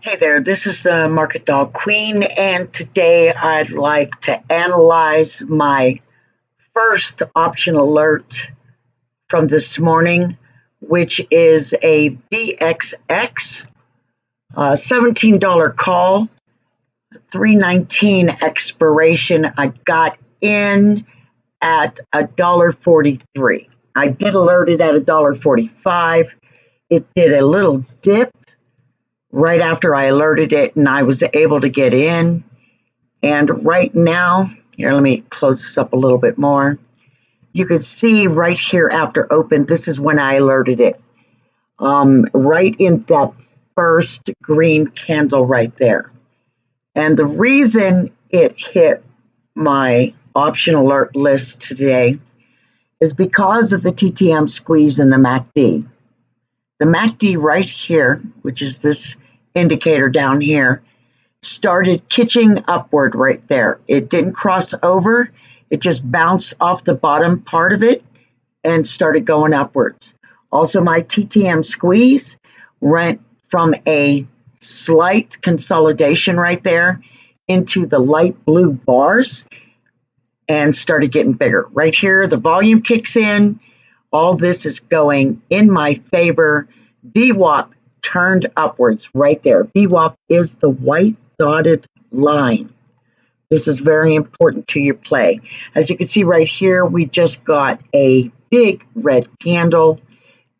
Hey there, this is the Market Dog Queen, and today I'd like to analyze my first option alert from this morning, which is a VXX $17 call, 319 expiration. I got in at $1.43. I did alert it at $1.45. It did a little dip right after I alerted it, and I was able to get in. And right now, here, let me close this up a little bit more. You can see right here after open, this is when I alerted it. Right in that first green candle right there. And the reason it hit my option alert list today is because of the TTM squeeze in the MACD. The MACD right here, which is this indicator down here, started kitching upward right there. It didn't cross over. It just bounced off the bottom part of it and started going upwards. Also, my TTM squeeze went from a slight consolidation right there into the light blue bars and started getting bigger. Right here, the volume kicks in. All this is going in my favor. vwap turned upwards right there. vwap is the white dotted line. This is very important to your play. As you can see right here, we just got a big red candle.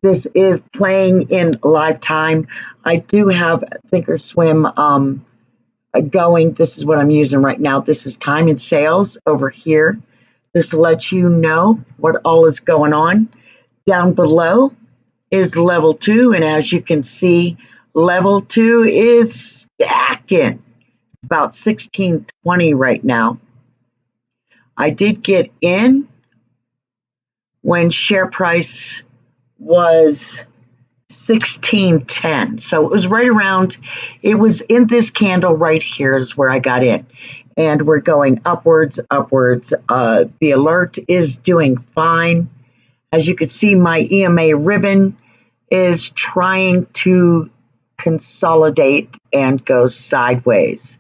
This is playing in live time. I do have Thinkorswim going. This is what I'm using right now. This is time and sales over here. This lets you know what all is going on. Down below is level 2, and as you can see, level 2 is stacking about 1620 right now. I did get in when share price was 1610, so it was right around, it was in this candle right here is where I got in, and we're going upwards. The alert is doing fine. As you can see, my EMA ribbon is trying to consolidate and go sideways.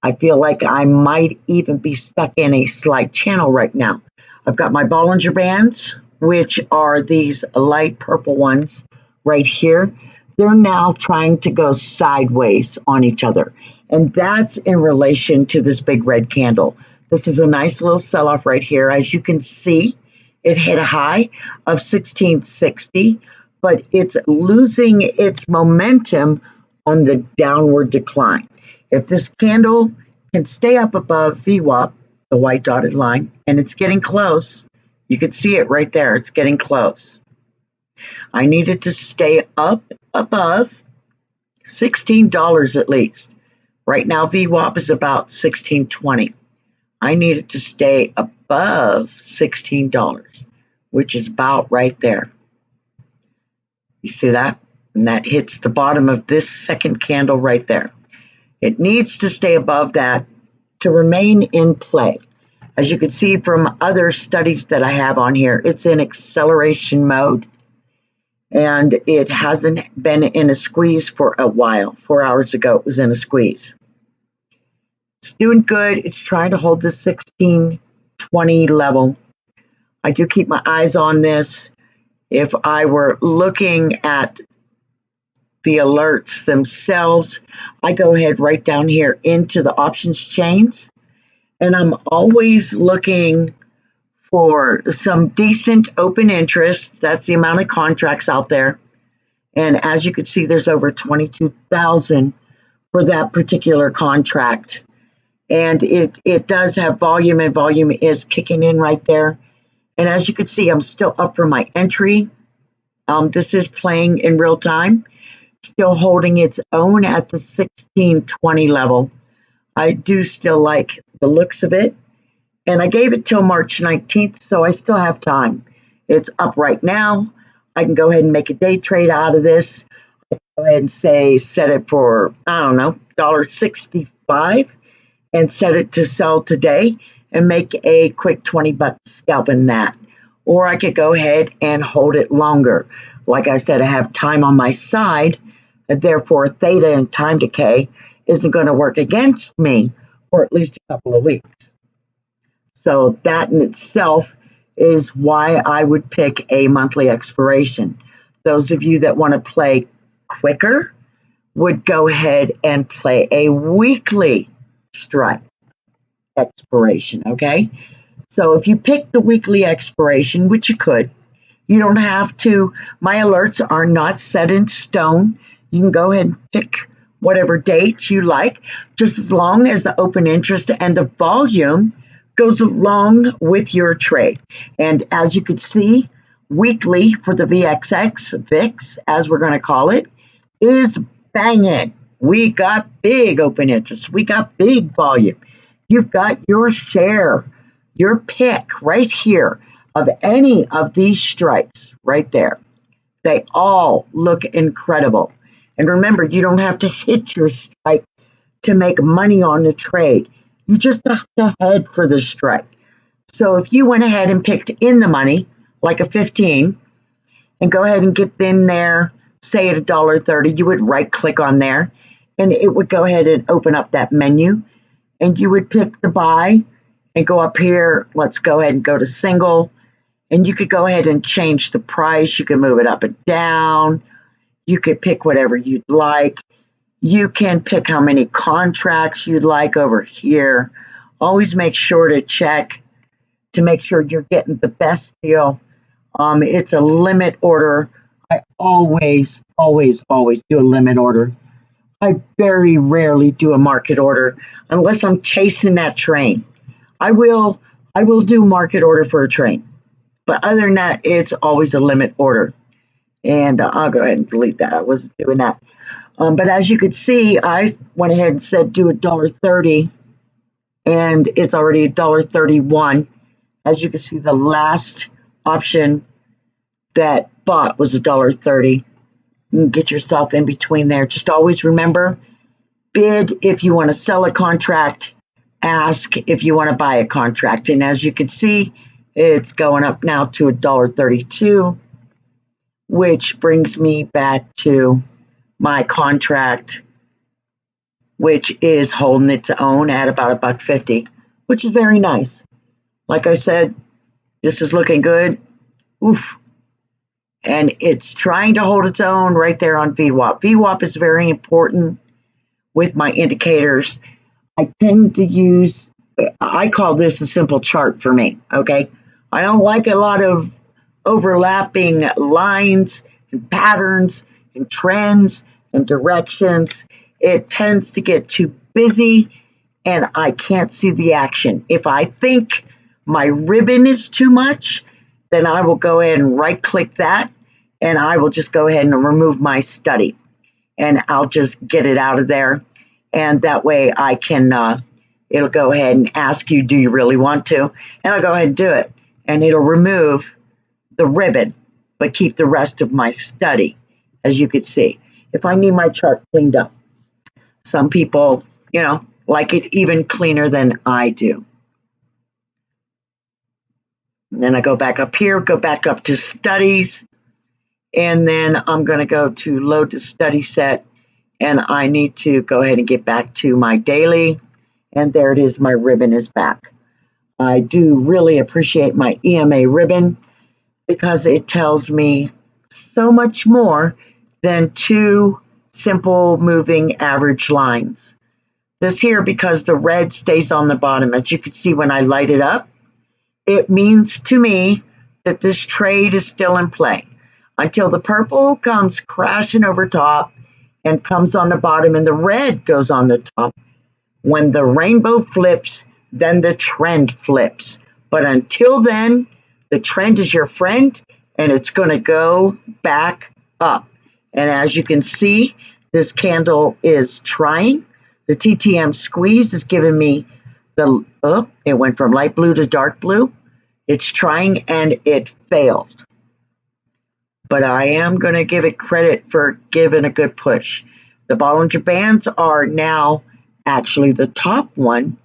I feel like I might even be stuck in a slight channel right now. I've got my Bollinger Bands, which are these light purple ones right here. They're now trying to go sideways on each other. And that's in relation to this big red candle. This is a nice little sell-off right here. As you can see, it hit a high of 1660, but it's losing its momentum on the downward decline. If this candle can stay up above VWAP, the white dotted line, and it's getting close, you can see it right there, it's getting close. I needed to stay up above $16 at least. Right now, VWAP is about $16.20. I needed to stay above $16, which is about right there. You see that? And that hits the bottom of this second candle right there. It needs to stay above that to remain in play. As you can see from other studies that I have on here, it's in acceleration mode, and it hasn't been in a squeeze for a while. 4 hours ago, it was in a squeeze. It's doing good. It's trying to hold the 1620 level. I do keep my eyes on this. If I were looking at the alerts themselves, I go ahead right down here into the options chains, and I'm always looking for some decent open interest. That's the amount of contracts out there. And as you can see, there's over 22,000 for that particular contract. And it does have volume, and volume is kicking in right there. And as you can see, I'm still up for my entry. This is playing in real time, still holding its own at the 1620 level. I do still like the looks of it. And I gave it till March 19th, so I still have time. It's up right now. I can go ahead and make a day trade out of this. I can go ahead and say set it for, I don't know, $1.65 and set it to sell today and make a quick 20 bucks scalping that. Or I could go ahead and hold it longer. Like I said, I have time on my side and therefore theta and time decay isn't going to work against me for at least a couple of weeks. So that in itself is why I would pick a monthly expiration. Those of you that want to play quicker would go ahead and play a weekly strike expiration, okay? So if you pick the weekly expiration, which you could, you don't have to. My alerts are not set in stone. You can go ahead and pick whatever date you like, just as long as the open interest and the volume goes along with your trade. And as you can see, weekly for the VX, as we're going to call it, is banging. We got big open interest. We got big volume. You've got your share, your pick right here of any of these strikes right there. They all look incredible. And remember, you don't have to hit your strike to make money on the trade. You just have to head for the strike. So if you went ahead and picked in the money, like a 15, and go ahead and get in there, say at $1.30, you would right click on there and it would go ahead and open up that menu and you would pick the buy and go up here. Let's go ahead and go to single, and you could go ahead and change the price. You can move it up and down. You could pick whatever you'd like. You can pick how many contracts you'd like over here. Always make sure to check to make sure you're getting the best deal. It's a limit order. I always do a limit order. I very rarely do a market order unless I'm chasing that train. I will do market order for a train, but other than that, it's always a limit order. And I'll go ahead and delete that. I wasn't doing that. But as you could see, I went ahead and said do $1.30, and it's already $1.31. As you can see, the last option that bought was $1.30. You can get yourself in between there. Just always remember, bid if you want to sell a contract, ask if you want to buy a contract. And as you can see, it's going up now to $1.32, which brings me back to my contract, which is holding its own at about $1.50, which is very nice. Like I said, this is looking good. Oof. And it's trying to hold its own right there on VWAP. VWAP is very important with my indicators. I tend to use, I call this a simple chart for me, okay? I don't like a lot of overlapping lines and patterns and trends and directions. It tends to get too busy and I can't see the action. If I think my ribbon is too much, then I will go ahead and right click that and I will just go ahead and remove my study and I'll just get it out of there. And that way I can, it'll go ahead and ask you, do you really want to? And I'll go ahead and do it. And it'll remove the ribbon, but keep the rest of my study, as you can see. If I need my chart cleaned up, some people, like it even cleaner than I do. And then I go back up here, go back up to studies, and then I'm going to go to load to study set, and I need to go ahead and get back to my daily, and there it is, my ribbon is back. I do really appreciate my EMA ribbon because it tells me so much more than two simple moving average lines. This here, because the red stays on the bottom, as you can see when I light it up, it means to me that this trade is still in play until the purple comes crashing over top and comes on the bottom and the red goes on the top. When the rainbow flips, then the trend flips. But until then, the trend is your friend and it's going to go back up. And as you can see, this candle is trying. The TTM squeeze is giving me it went from light blue to dark blue. It's trying and it failed. But I am going to give it credit for giving a good push. The Bollinger Bands are now, actually the top one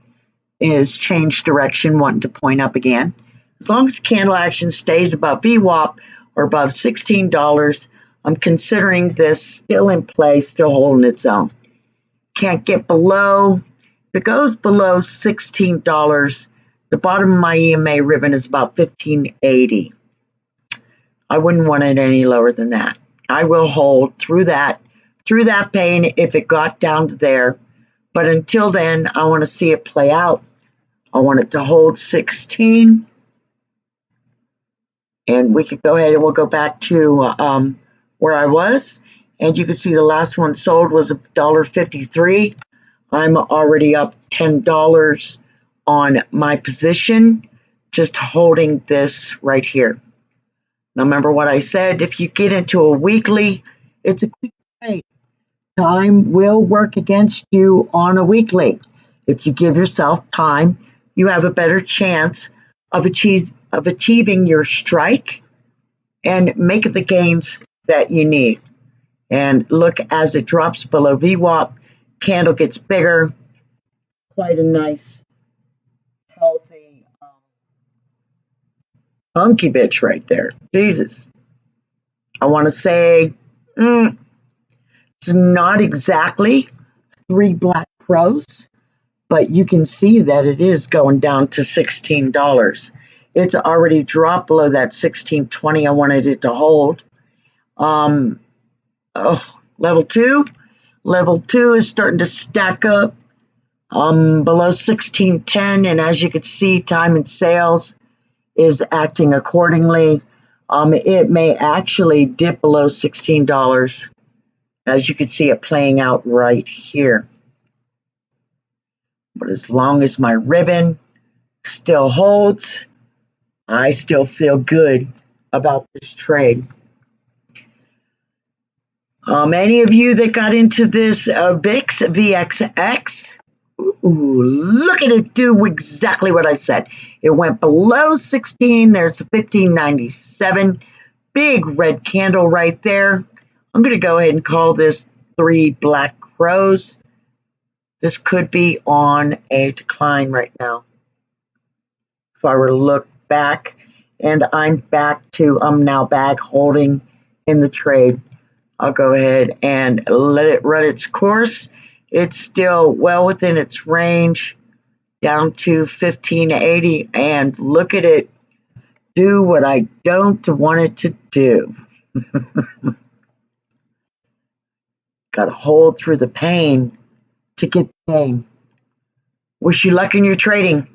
is changed direction, wanting to point up again. As long as candle action stays above VWAP or above $16, I'm considering this still in play, still holding its own. Can't get below. If it goes below $16, the bottom of my EMA ribbon is about $15.80. I wouldn't want it any lower than that. I will hold through that pain if it got down to there. But until then, I want to see it play out. I want it to hold 16. And we could go ahead and we'll go back to where I was. And you can see the last one sold was $1.53. I'm already up $10 on my position, just holding this right here. Now remember what I said, if you get into a weekly, it's a quick trade. Time will work against you on a weekly. If you give yourself time, you have a better chance of achieving your strike and make the gains that you need. And look, as it drops below VWAP, candle gets bigger. Quite a nice, healthy, hunky bitch right there. Jesus. I want to say it's not exactly 3 black crows, but you can see that it is going down to $16. It's already dropped below that $16.20 I wanted it to hold. Level 2. Level 2 is starting to stack up below $16.10, and as you can see, time and sales is acting accordingly. It may actually dip below $16, as you can see it playing out right here. But as long as my ribbon still holds, I still feel good about this trade. Any of you that got into this VIX, VXX, ooh, look at it do exactly what I said. It went below 16. There's a 15.97. Big red candle right there. I'm going to go ahead and call this 3 black crows. This could be on a decline right now. If I were to look back, and I'm now back holding in the trade. I'll go ahead and let it run its course. It's still well within its range, down to 15.80, and look at it do what I don't want it to do. Got to hold through the pain to get the gain. Wish you luck in your trading.